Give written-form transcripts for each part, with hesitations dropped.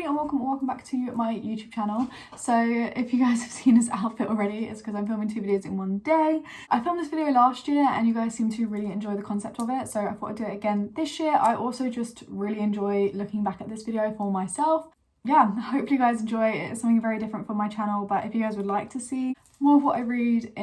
and welcome back to my YouTube channel. So if you guys have seen this outfit already, it's because I'm filming 2 videos in one day. I filmed this video last year and you guys seem to really enjoy the concept of it, so I thought I'd do it again this year. I also just really enjoy looking back at this video for myself. Yeah, hopefully you guys enjoy it. It's something very different from my channel, but if you guys would like to see more of what I read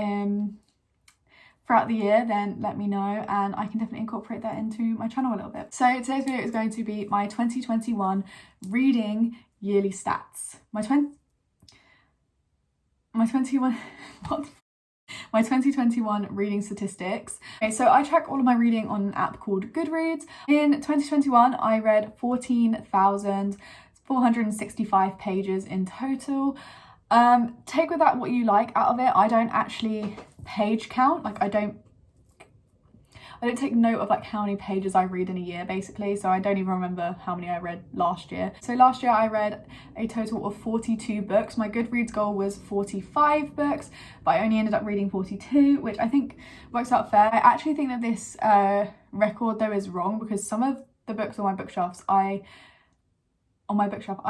throughout the year, then let me know and I can definitely incorporate that into my channel a little bit. So today's video is going to be my 2021 reading yearly stats. My 2021 reading statistics. Okay, so I track all of my reading on an app called Goodreads. In 2021, I read 14,465 pages in total. Take with that what you like out of it. I don't actually page count, like I don't take note of like how many pages I read in a year basically, so I don't even remember how many I read last year. So last year I read a total of 42 books. My Goodreads goal was 45 books, but I only ended up reading 42, which I think works out fair. I actually think that this record though is wrong because some of the books on my bookshelf I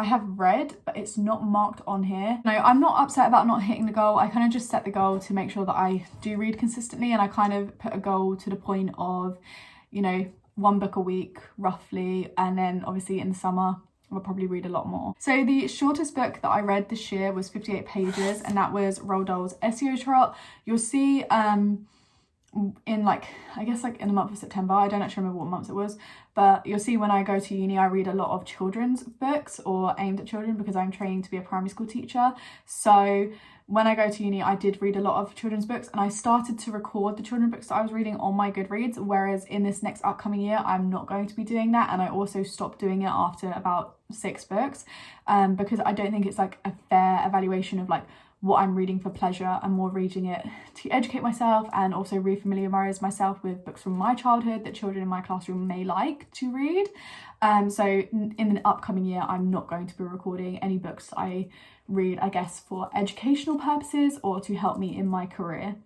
have read, but it's not marked on here. No, I'm not upset about not hitting the goal. I kind of just set the goal to make sure that I do read consistently, and I kind of put a goal to the point of, you know, 1 book a week roughly, and then obviously in the summer I'll probably read a lot more. So the shortest book that I read this year was 58 pages, and that was Roald Dahl's SEO Trot. You'll see in like, I guess like in the month of September, I don't actually remember what month it was, but you'll see when I go to uni I read a lot of children's books or aimed at children because I'm training to be a primary school teacher. So when I go to uni I did read a lot of children's books, and I started to record the children's books that I was reading on my Goodreads, whereas in this next upcoming year I'm not going to be doing that, and I also stopped doing it after about 6 books because I don't think it's like a fair evaluation of like what I'm reading for pleasure. I'm more reading it to educate myself and also re-familiarise myself with books from my childhood that children in my classroom may like to read. So in the upcoming year, I'm not going to be recording any books I read, I guess, for educational purposes or to help me in my career.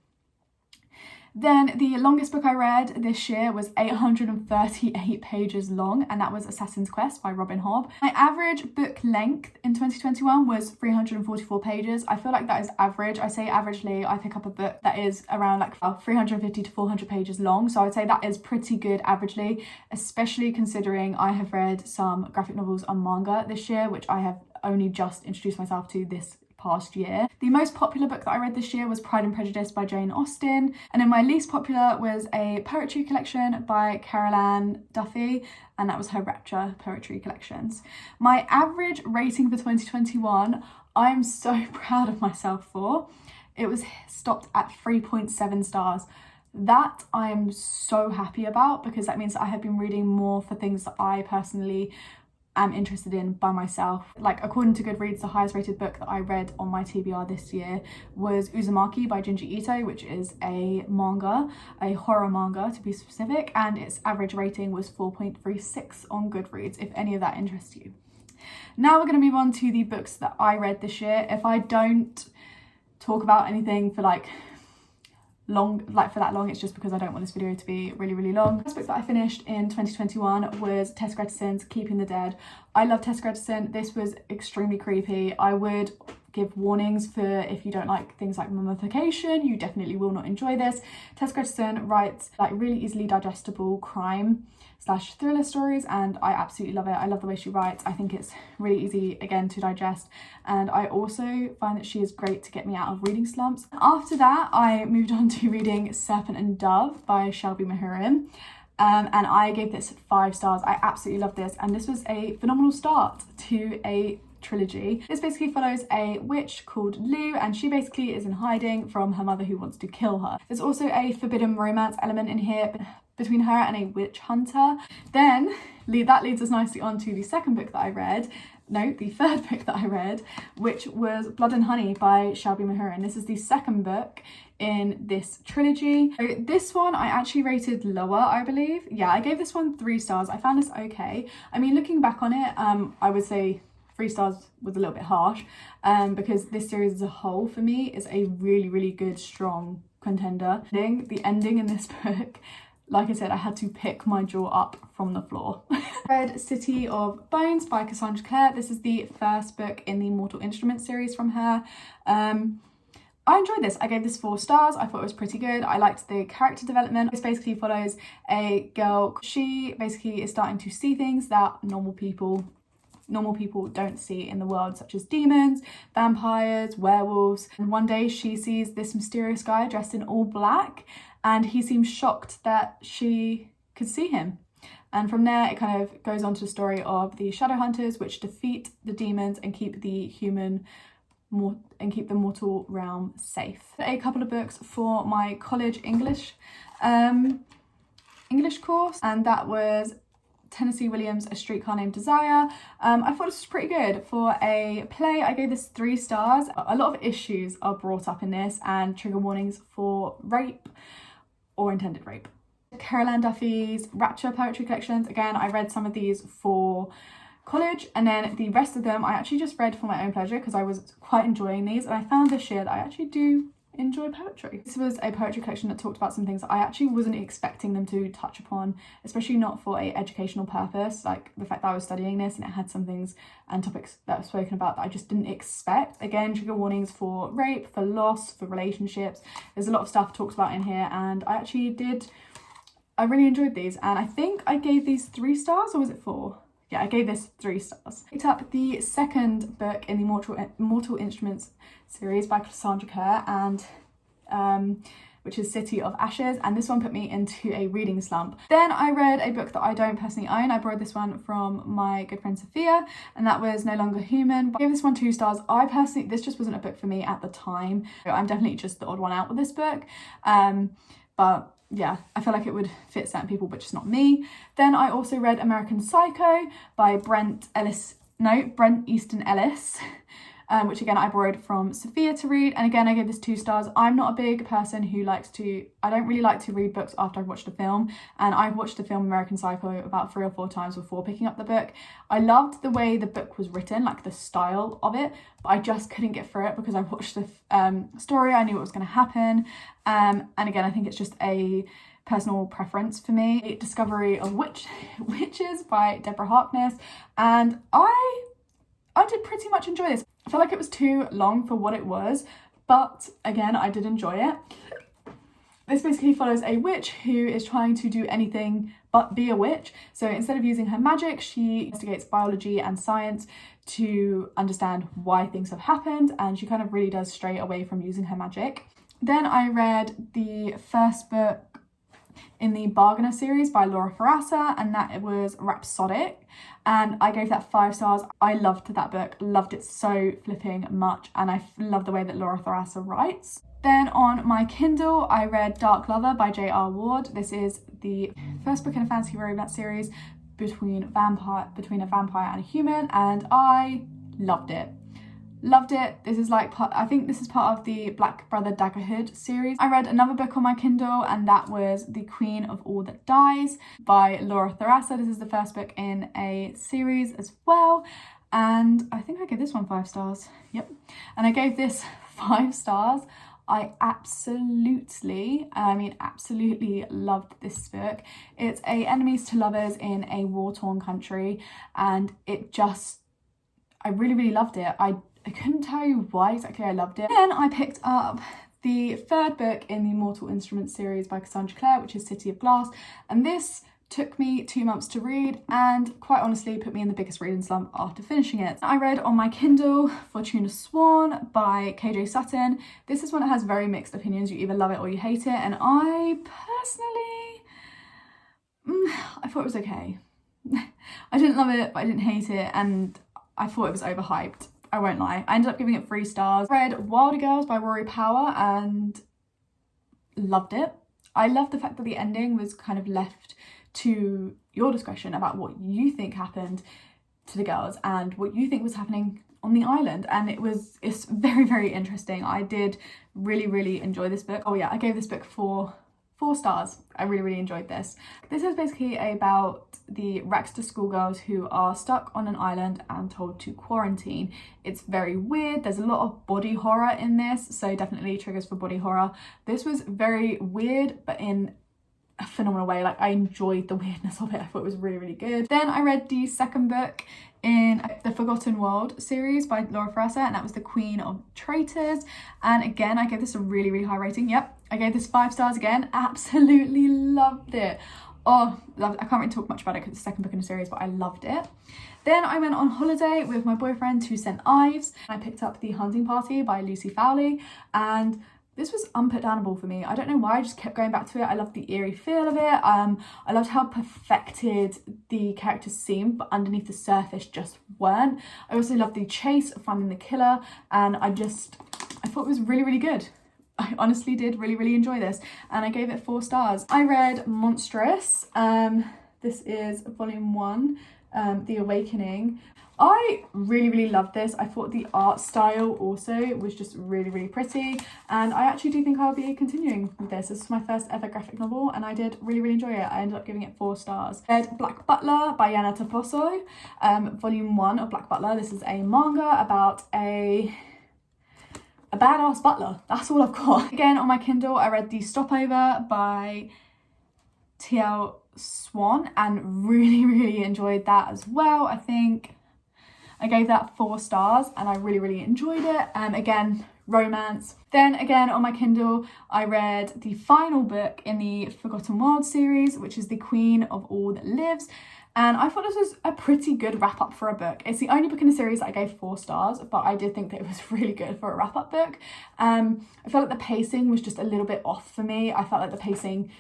Then the longest book I read this year was 838 pages long, and that was Assassin's Quest by Robin Hobb. My average book length in 2021 was 344 pages. I feel like that is average. I say averagely I pick up a book that is around like 350 to 400 pages long, so I'd say that is pretty good averagely, especially considering I have read some graphic novels and manga this year, which I have only just introduced myself to this past year. The most popular book that I read this year was Pride and Prejudice by Jane Austen, and then my least popular was a poetry collection by Caroline Duffy, and that was her Rapture poetry collections. My average rating for 2021, I'm so proud of myself for. It was stopped at 3.7 stars. That I am so happy about because that means that I have been reading more for things that I personally am interested in by myself. Like according to Goodreads, the highest rated book that I read on my TBR this year was Uzumaki by Jinji Ito, which is a manga, a horror manga to be specific, and its average rating was 4.36 on Goodreads, if any of that interests you. Now we're going to move on to the books that I read this year. If I don't talk about anything for like that long, it's just because I don't want this video to be really long. The first book that I finished in 2021 was Tess Grettison's Keeping the Dead. I love Tess Grettison. This was extremely creepy. I would give warnings for if you don't like things like mummification, you definitely will not enjoy this. Tess Grettison writes like really easily digestible crime / thriller stories, and I absolutely love it. I love the way she writes. I think it's really easy again to digest, and I also find that she is great to get me out of reading slumps. After that I moved on to reading Serpent and Dove by Shelby Maherin. And I gave this 5 stars. I absolutely love this, and this was a phenomenal start to a trilogy. This basically follows a witch called Lou, and she basically is in hiding from her mother who wants to kill her. There's also a forbidden romance element in here between her and a witch hunter. Then that leads us nicely on to the second book that I read. No, the third book that I read, which was Blood and Honey by Shelby Maherin. This is the second book in this trilogy. So this one I actually rated lower, I believe. Yeah, I gave this one 3 stars. I found this okay. I mean, looking back on it, I would say 3 stars was a little bit harsh because this series as a whole for me is a really good, strong contender. The ending in this book like I said, I had to pick my jaw up from the floor. Read City of Bones by Cassandra Clare. This is the first book in the Mortal Instruments series from her. I enjoyed this. I gave this 4 stars. I thought it was pretty good. I liked the character development. This basically follows a girl. She basically is starting to see things that normal people don't see in the world, such as demons, vampires, werewolves. And one day she sees this mysterious guy dressed in all black, and he seems shocked that she could see him. And from there, it kind of goes on to the story of the shadow hunters, which defeat the demons and keep the mortal realm safe. A couple of books for my college English course, and that was Tennessee Williams' A Streetcar Named Desire. I thought this was pretty good. For a play, I gave this 3 stars. A lot of issues are brought up in this and trigger warnings for rape or intended rape. Carol Ann Duffy's Rapture poetry collections. Again, I read some of these for college, and then the rest of them I actually just read for my own pleasure because I was quite enjoying these, and I found this year that I actually do enjoy poetry. This was a poetry collection that talked about some things that I actually wasn't expecting them to touch upon, especially not for a educational purpose, like the fact that I was studying this and it had some things and topics that were spoken about that I just didn't expect. Again, trigger warnings for rape, for loss, for relationships. There's a lot of stuff talked about in here, and I really enjoyed these, and I think I gave these 3 stars, or was it 4? Yeah, I gave this 3 stars. Picked up the second book in the Mortal Instruments series by Cassandra Clare, and which is City of Ashes, and this one put me into a reading slump. Then I read a book that I don't personally own. I borrowed this one from my good friend Sophia, and that was No Longer Human. I gave this one 2 stars. This just wasn't a book for me at the time. I'm definitely just the odd one out with this book, but yeah, I feel like it would fit certain people, but just not me. Then I also read American Psycho by Brent Easton Ellis, which again I borrowed from Sophia to read, and again I gave this 2 stars. I'm not a big person who I don't really like to read books after I've watched a film, and I've watched the film American Psycho about 3 or 4 times before picking up the book. I loved the way the book was written, like the style of it, but I just couldn't get through it because I watched the story, I knew what was going to happen, and again I think it's just a personal preference for me. Discovery of Witches by Deborah Harkness, and I did pretty much enjoy this. I felt like it was too long for what it was, but again, I did enjoy it. This basically follows a witch who is trying to do anything but be a witch. So instead of using her magic, she investigates biology and science to understand why things have happened, and she kind of really does stray away from using her magic. Then I read the first book in the Bargainer series by Thorassa, and that was Rhapsodic, and I gave that 5 stars. I loved that book, loved it so flipping much, and I love the way that Thorassa writes. Then on my Kindle, I read Dark Lover by J.R. Ward. This is the first book in a fantasy romance series between a vampire and a human, and I loved it. Loved it. This is I think this is part of the Black Brother Daggerhood series. I read another book on my Kindle, and that was The Queen of All That Dies by Thorassa. This is the first book in a series as well, and I think I gave this one 5 stars. Yep. And I gave this 5 stars. I absolutely loved this book. It's a enemies to lovers in a war-torn country, and I really loved it. I couldn't tell you why exactly I loved it. Then I picked up the 3rd book in the Mortal Instruments series by Cassandra Clare, which is City of Glass, and this took me 2 months to read, and quite honestly put me in the biggest reading slump after finishing it. I read on my Kindle For Tuna Swan by KJ Sutton. This is one that has very mixed opinions. You either love it or you hate it, and I personally, I thought it was okay. I didn't love it, but I didn't hate it, and I thought it was overhyped. I won't lie. I ended up giving it 3 stars. I read Wilder Girls by Rory Power and loved it. I loved the fact that the ending was kind of left to your discretion about what you think happened to the girls and what you think was happening on the island, and it's very interesting. I did really enjoy this book. Oh yeah, I gave this book 4 stars. I really enjoyed this. This is basically about the Raxter schoolgirls who are stuck on an island and told to quarantine. It's very weird. There's a lot of body horror in this, so definitely triggers for body horror. This was very weird, but in a phenomenal way. Like, I enjoyed the weirdness of it. I thought it was really, really good. Then I read the second book in the Forgotten World series by Thorassa, and that was the Queen of Traitors. And again, I gave this a really, really high rating. Yep, I gave this 5 stars again. Absolutely loved it. Oh, loved it. I can't really talk much about it because it's the second book in the series, but I loved it. Then I went on holiday with my boyfriend to St Ives. I picked up The Hunting Party by Lucy Fowley, and this was unputdownable for me. I don't know why, I just kept going back to it. I loved the eerie feel of it. I loved how perfected the characters seemed, but underneath the surface just weren't. I also loved the chase of finding the killer, and I thought it was really, really good. I honestly did really, really enjoy this, and I gave it 4 stars. I read Monstrous. This is volume 1, The Awakening. I really, really loved this. I thought the art style also was just really, really pretty, and I actually do think I'll be continuing with this. This is my first ever graphic novel, and I did really, really enjoy it. I ended up giving it 4 stars. I read Black Butler by Jana Taposo, volume 1 of Black Butler. This is a manga about a badass butler. That's all I've got. Again, on my Kindle, I read The Stopover by Swan, and really, really enjoyed that as well. I think I gave that 4 stars, and I really, really enjoyed it. Again, romance. Then again, on my Kindle, I read the final book in the Forgotten World series, which is The Queen of All That Lives. And I thought this was a pretty good wrap up for a book. It's the only book in the series that I gave 4 stars, but I did think that it was really good for a wrap up book. I felt like the pacing was just a little bit off for me. I felt like the pacing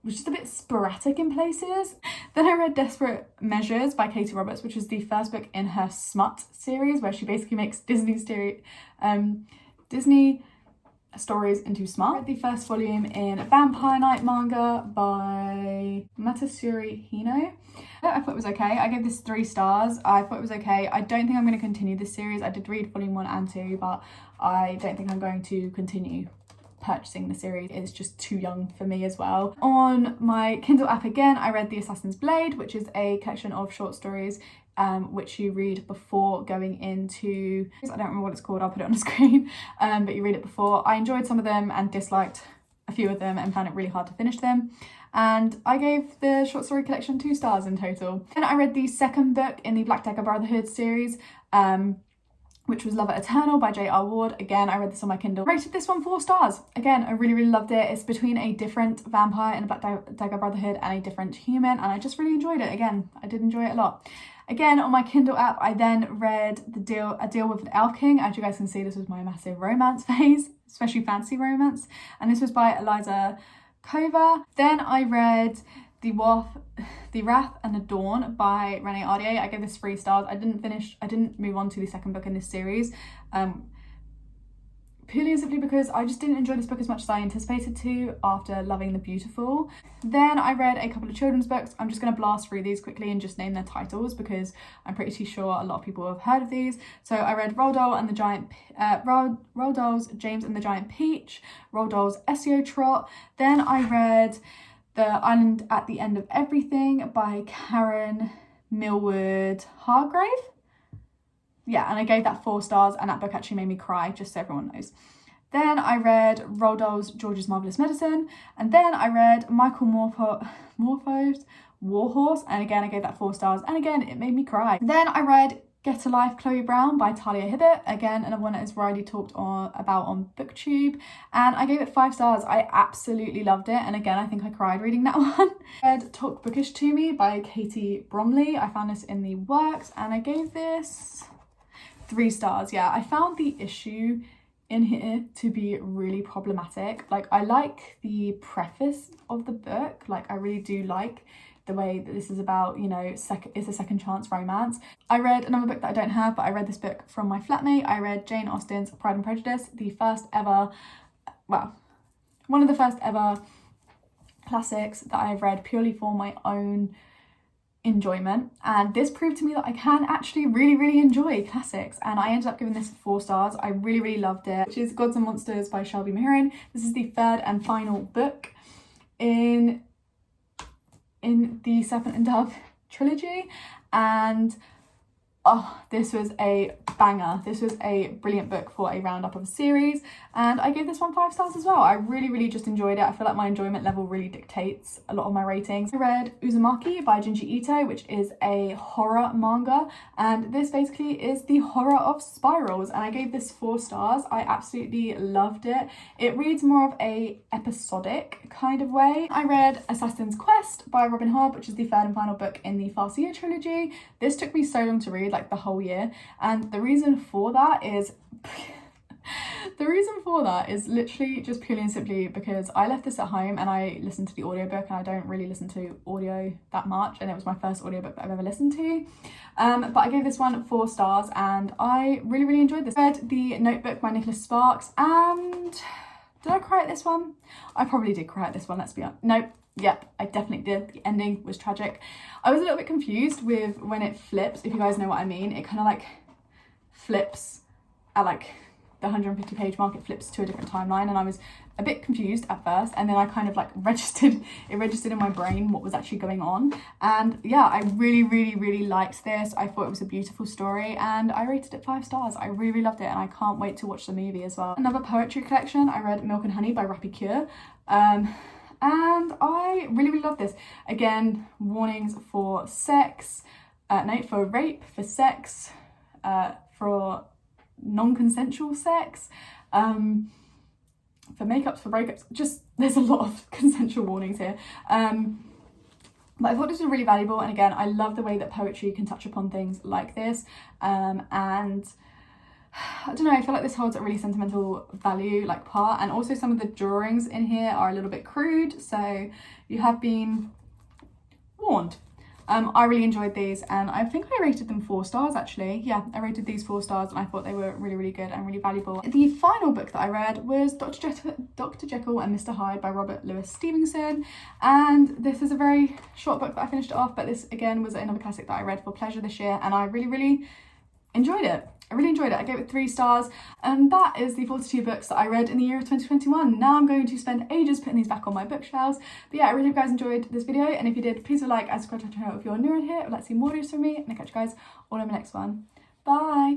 was just a bit sporadic in places. Then I read Desperate Measures by Katie Roberts, which is the first book in her Smut series, where she basically makes Disney stories into smart. I read the first volume in Vampire Night manga by Matasuri Hino. I thought it was okay. I gave this 3 stars. I thought it was okay. I don't think I'm going to continue this series. I did read volume 1 and 2, but I don't think I'm going to continue purchasing the series. It's just too young for me as well. On my Kindle app again, I read The Assassin's Blade, which is a collection of short stories which you read before going into, I don't remember what it's called, I'll put it on the screen, but you read it before. I enjoyed some of them and disliked a few of them and found it really hard to finish them. And I gave the short story collection 2 stars in total. Then I read the second book in the Black Dagger Brotherhood series, which was Lover Eternal by J.R. Ward. Again, I read this on my Kindle. I rated this one 4 stars. Again, I really, really loved it. It's between a different vampire in a Black Dagger Brotherhood and a different human, and I just really enjoyed it. Again, I did enjoy it a lot. Again, on my Kindle app, I then read A Deal with the Elf King. As you guys can see, this was my massive romance phase, especially fantasy romance, and this was by Eliza Kova. Then I read The Wrath and the Dawn by Renee Ardier. I gave this 3 stars. I didn't move on to the second book in this series, purely and simply because I just didn't enjoy this book as much as I anticipated to after loving The Beautiful. Then I read a couple of children's books. I'm just going to blast through these quickly and just name their titles because I'm pretty sure a lot of people have heard of these. So I read Roald Dahl's James and the Giant Peach, Roald Dahl's SEO Trot. Then I read The Island at the End of Everything by Karen Millward Hargrave. Yeah, and I gave that 4 stars, and that book actually made me cry, just so everyone knows. Then I read Roald Dahl's George's Marvellous Medicine, and then I read Michael Morpho's Warhorse, and again I gave that 4 stars, and again it made me cry. Then I read Get a Life, Chloe Brown by Talia Hibbert, again another one that is widely talked about on BookTube, and I gave it 5 stars. I absolutely loved it, and again I think I cried reading that one. I read Talk Bookish to Me by Katie Bromley. I found this in the works, and I gave this 3 stars. Yeah, I found the issue in here to be really problematic. Like, I like the preface of the book. Like, I really do like the way that this is about, you know, it's a second chance romance. I read another book that I don't have, but I read this book from my flatmate. I read Jane Austen's Pride and Prejudice, one of the first ever classics that I've read purely for my own enjoyment, and this proved to me that I can actually really, really enjoy classics, and I ended up giving this 4 stars. I really, really loved it, which is Gods and Monsters by Shelby Maherin. This is the 3rd and final book in the Serpent and Dove trilogy, and oh, this was a banger. This was a brilliant book for a roundup of a series, and I gave this one 5 stars as well. I really just enjoyed it. I feel like my enjoyment level really dictates a lot of my ratings. I read Uzumaki by Jinji Ito, which is a horror manga, and this basically is the horror of spirals, and I gave this 4 stars. I absolutely loved it. It reads more of a episodic kind of way. I read Assassin's Quest by Hobb, which is the 3rd and final book in the Farseer trilogy. This took me so long to read, like the whole year, and the reason for that is literally just purely and simply because I left this at home and I listened to the audiobook, and I don't really listen to audio that much, and it was my first audiobook that I've ever listened to. But I gave this one 4 stars and I really enjoyed this. I read The Notebook by Nicholas Sparks, and did I cry at this one? I probably did cry at this one, let's be honest. Nope. Yep, I definitely did. The ending was tragic. I was a little bit confused with when it flips, if you guys know what I mean. It kind of like flips at like the 150 page mark, it flips to a different timeline, and I was a bit confused at first, and then I kind of like registered in my brain what was actually going on. And yeah, I really liked this. I thought it was a beautiful story, and I rated it 5 stars. I really loved it, and I can't wait to watch the movie as well. Another poetry collection, I read Milk and Honey by Rappy, and I really loved this. Again, warnings for sex, for rape, for sex, for non-consensual sex, for makeups, for breakups, just there's a lot of consensual warnings here. But I thought this was really valuable, and again, I love the way that poetry can touch upon things like this, and I don't know, I feel like this holds a really sentimental value, like part, and also some of the drawings in here are a little bit crude, so you have been warned. I really enjoyed these, and I think I rated them 4 stars actually. Yeah, I rated these 4 stars, and I thought they were really good and really valuable. The final book that I read was Dr. Jekyll and Mr. Hyde by Robert Louis Stevenson, and this is a very short book that I finished it off, but this again was another classic that I read for pleasure this year, and I really enjoyed it. I really enjoyed it. I gave it 3 stars, and that is the 42 books that I read in the year of 2021. Now I'm going to spend ages putting these back on my bookshelves. But yeah, I really hope you guys enjoyed this video, and if you did, please like and subscribe to the channel if you're new in here. I'd like to see more videos from me, and I'll catch you guys all in my next one. Bye!